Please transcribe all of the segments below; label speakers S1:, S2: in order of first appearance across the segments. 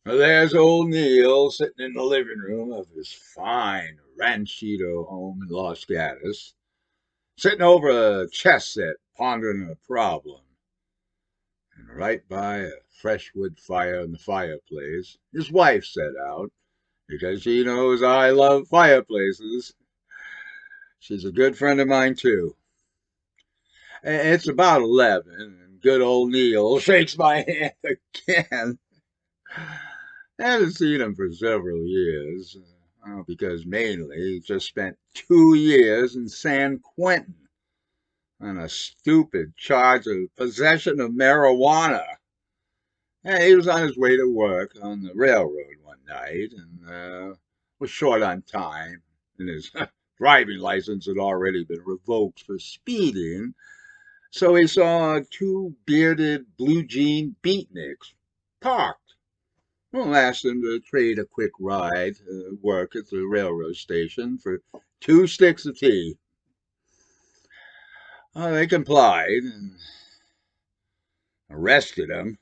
S1: There's old Neil sitting in the living room of his fine ranchito home in Los Gatos, sitting over a chess set, pondering a problem. And right by a fresh wood fire in the fireplace, his wife set out, because she knows I love fireplaces. She's a good friend of mine, too. It's about 11, and good old Neil shakes my hand again. I haven't seen him for several years, because mainly he just spent 2 years in San Quentin on a stupid charge of possession of marijuana. He was on his way to work on the railroad one night and was short on time, and his driving license had already been revoked for speeding. So he saw two bearded blue jean beatniks parked. Well, asked him to trade a quick ride to work at the railroad station for 2 sticks of tea. They complied and arrested him.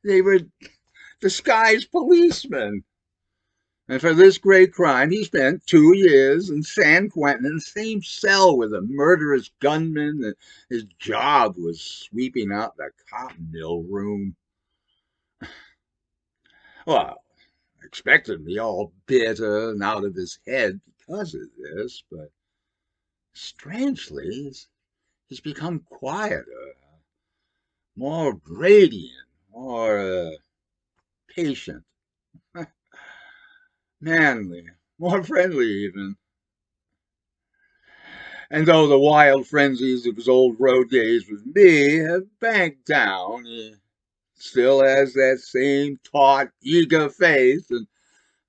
S1: They were disguised policemen. And for this great crime, he spent 2 years in San Quentin in the same cell with a murderous gunman. And his job was sweeping out the cotton mill room. Well, I expected him to be all bitter and out of his head because of this, but strangely, he's become quieter, more radiant, more patient, manly, more friendly even. And though the wild frenzies of his old road days with me have banked down, he still has that same taut, eager face, and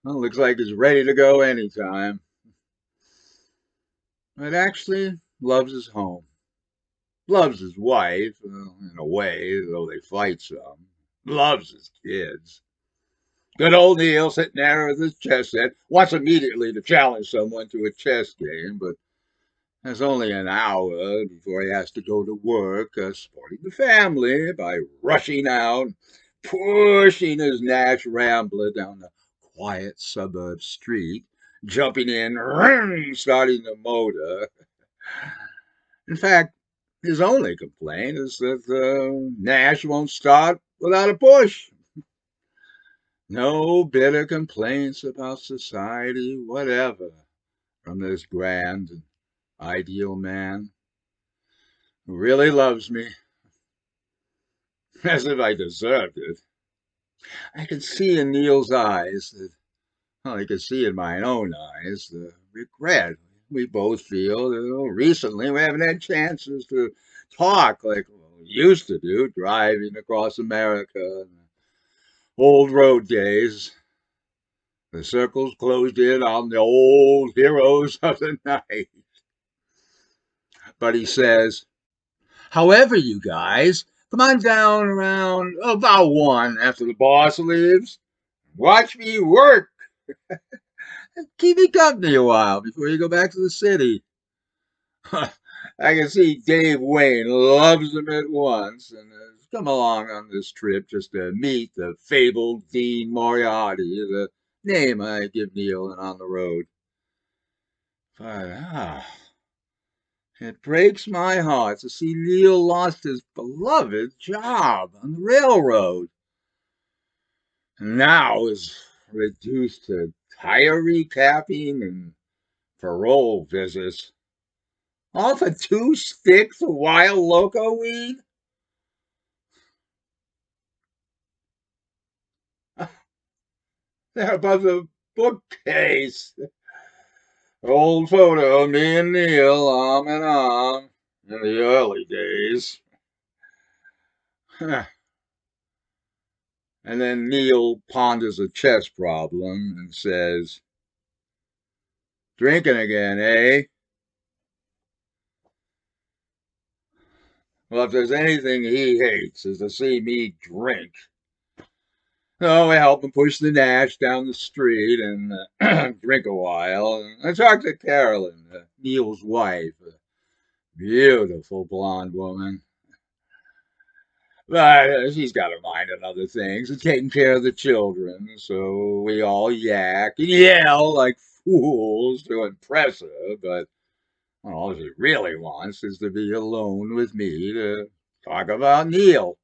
S1: well, looks like he's ready to go anytime. But actually loves his home, loves his wife, in a way, though they fight some, loves his kids. Good old Neil sitting there with his chess set, wants immediately to challenge someone to a chess game, but there's only an hour before he has to go to work, supporting the family by rushing out, pushing his Nash Rambler down the quiet suburb street, jumping in, starting the motor. In fact, his only complaint is that Nash won't start without a push. No bitter complaints about society, whatever, from this grand and ideal man who really loves me, as if I deserved it. I could see in Neil's eyes that, well, I could see in my own eyes the regret we both feel. Recently, we haven't had chances to talk like we used to do, driving across America, old road days. The circle's closed in on the old heroes of the night. But he says, however, you guys, come on down around about 1 after the boss leaves. Watch me work. Keep me company a while before you go back to the city. I can see Dave Wayne loves them at once and has come along on this trip just to meet the fabled Dean Moriarty, the name I give Neil and on the road. But it breaks my heart to see Neil lost his beloved job on the railroad, and now is reduced to tire recapping and parole visits. All for 2 sticks of wild loco weed? They're above the bookcase. Old photo of me and Neil arm in arm in the early days. And then Neil ponders a chess problem and says, drinking again, eh? Well, if there's anything he hates is to see me drink. So I help him push the Nash down the street and drink a while. And I talk to Carolyn, Neil's wife, a beautiful blonde woman. But she's got her mind on other things and taking care of the children. So we all yak and yell like fools to impress her. But all she really wants is to be alone with me to talk about Neil.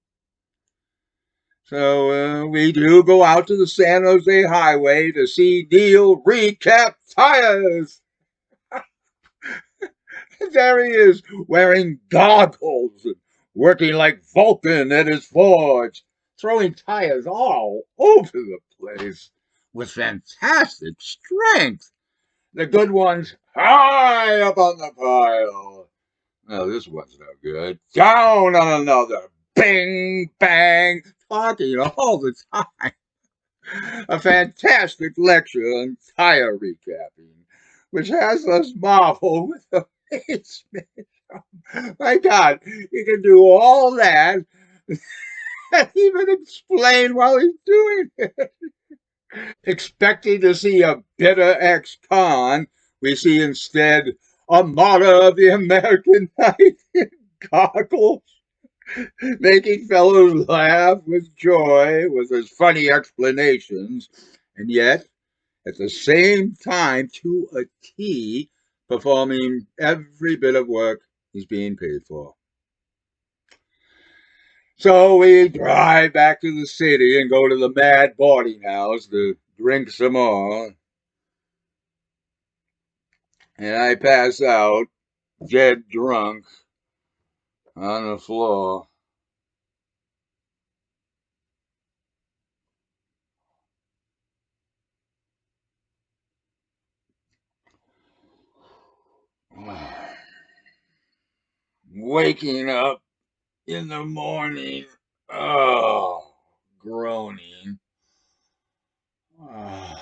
S1: So we do go out to the San Jose Highway to see Neil recap tires. There he is, wearing goggles and working like Vulcan at his forge, throwing tires all over the place with fantastic strength. The good ones high up on the pile. No, this one's no good. Down on another. Bing, bang, talking all the time. A fantastic lecture on tire recapping, which has us marvel with amazement. My God, he can do all that and even explain while he's doing it. Expecting to see a bitter ex-con, we see instead a martyr of the American night in goggles, making fellows laugh with joy with his funny explanations, and yet, at the same time, to a T, performing every bit of work he's being paid for. So we drive back to the city and go to the Mad Boarding House to drink some more. And I pass out, dead drunk, on the floor. Waking up in the morning, oh, groaning. Oh.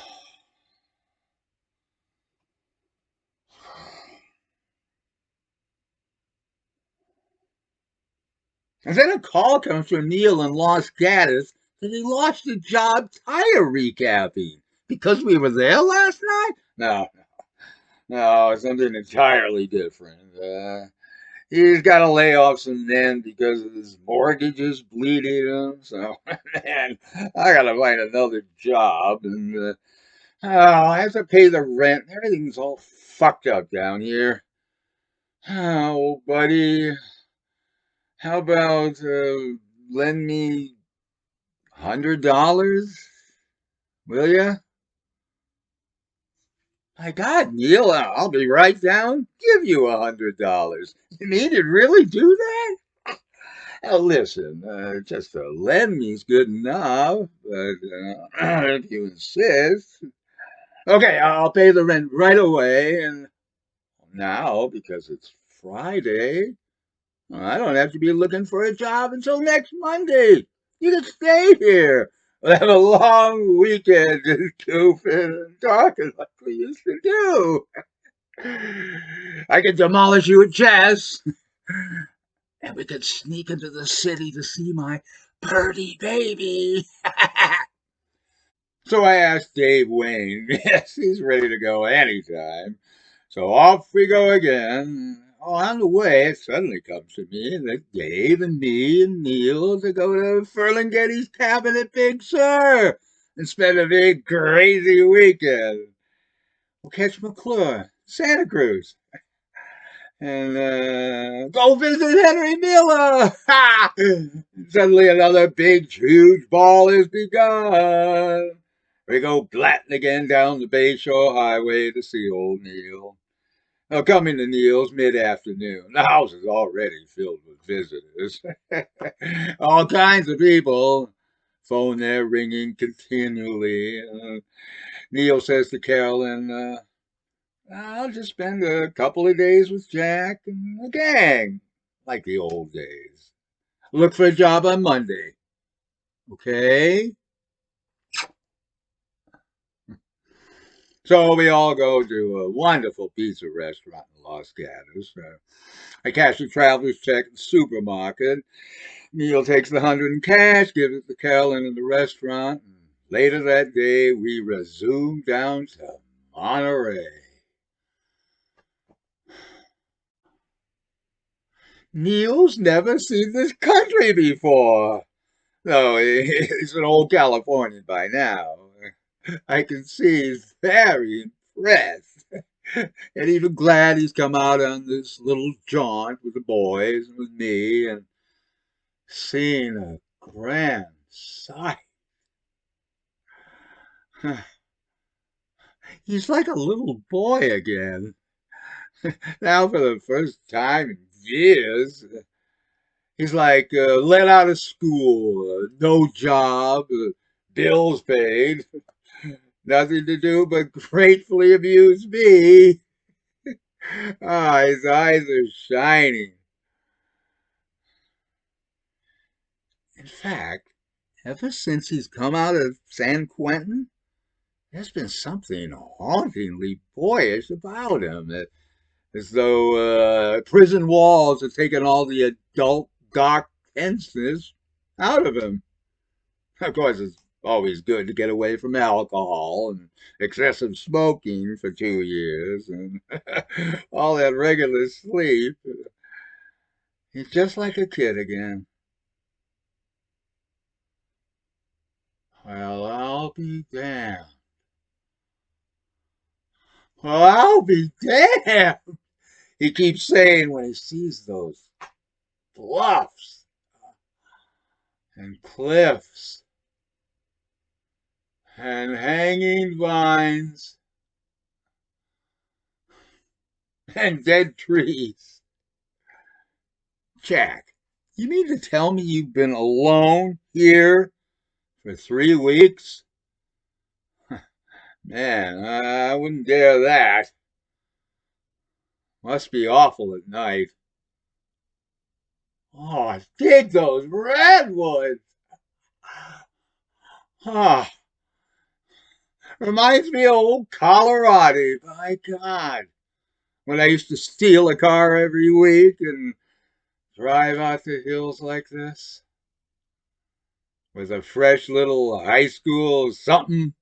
S1: And then a call comes from Neil in Los Gatos that he lost a job tire recapping because we were there last night. No, no, something entirely different. He's got to lay off some men because of his mortgages bleeding him. So, man, I got to find another job, and I have to pay the rent. Everything's all fucked up down here. Oh, buddy, how about lend me $100? Will you? My God, Neil, I'll be right down. Give you $100. You mean to really do that? Now, listen, just a lend me's good enough, but if you insist. Okay, I'll pay the rent right away, and now, because it's Friday, I don't have to be looking for a job until next Monday. You can stay here. We'll have a long weekend, just goofing and talking like we used to do. I can demolish you at chess, and we could sneak into the city to see my purty baby. So I asked Dave Wayne. Yes, he's ready to go anytime. So off we go again. Oh, on the way, it suddenly comes to me that Dave and me and Neil to go to Ferlinghetti's cabin at Big Sur and spend a big crazy weekend. We'll catch McClure, Santa Cruz, and go visit Henry Miller. Ha! Suddenly another big, huge ball has begun. We go blatting again down the Bayshore Highway to see old Neil. Now, coming to Neil's mid-afternoon. The house is already filled with visitors. All kinds of people. Phone there ringing continually. Neil says to Carolyn, I'll just spend a couple of days with Jack and the gang, like the old days. Look for a job on Monday, okay? So we all go to a wonderful pizza restaurant in Los Gatos. I cash the traveler's check at the supermarket. Neil takes the 100 in cash, gives it to Carolyn in the restaurant. And later that day, we resume down to Monterey. Neil's never seen this country before. No, he's an old Californian by now. I can see he's very impressed. And even glad he's come out on this little jaunt with the boys and with me and seen a grand sight. He's like a little boy again. Now, for the first time in years, he's like let out of school, no job, bills paid, nothing to do but gratefully amuse me. Ah, his eyes are shining. In fact, ever since he's come out of San Quentin, there's been something hauntingly boyish about him, as though prison walls have taken all the adult dark tenseness out of him. Of course, it's always good to get away from alcohol and excessive smoking for 2 years and all that regular sleep. He's just like a kid again. Well, I'll be damned. Well, I'll be damned. He keeps saying when he sees those bluffs and cliffs and hanging vines and dead trees. Jack, you mean to tell me you've been alone here for 3 weeks? Man, I wouldn't dare that. Must be awful at night. Oh, dig those redwoods! Ah, reminds me of old Colorado, by God. When I used to steal a car every week and drive out the hills like this with a fresh little high school something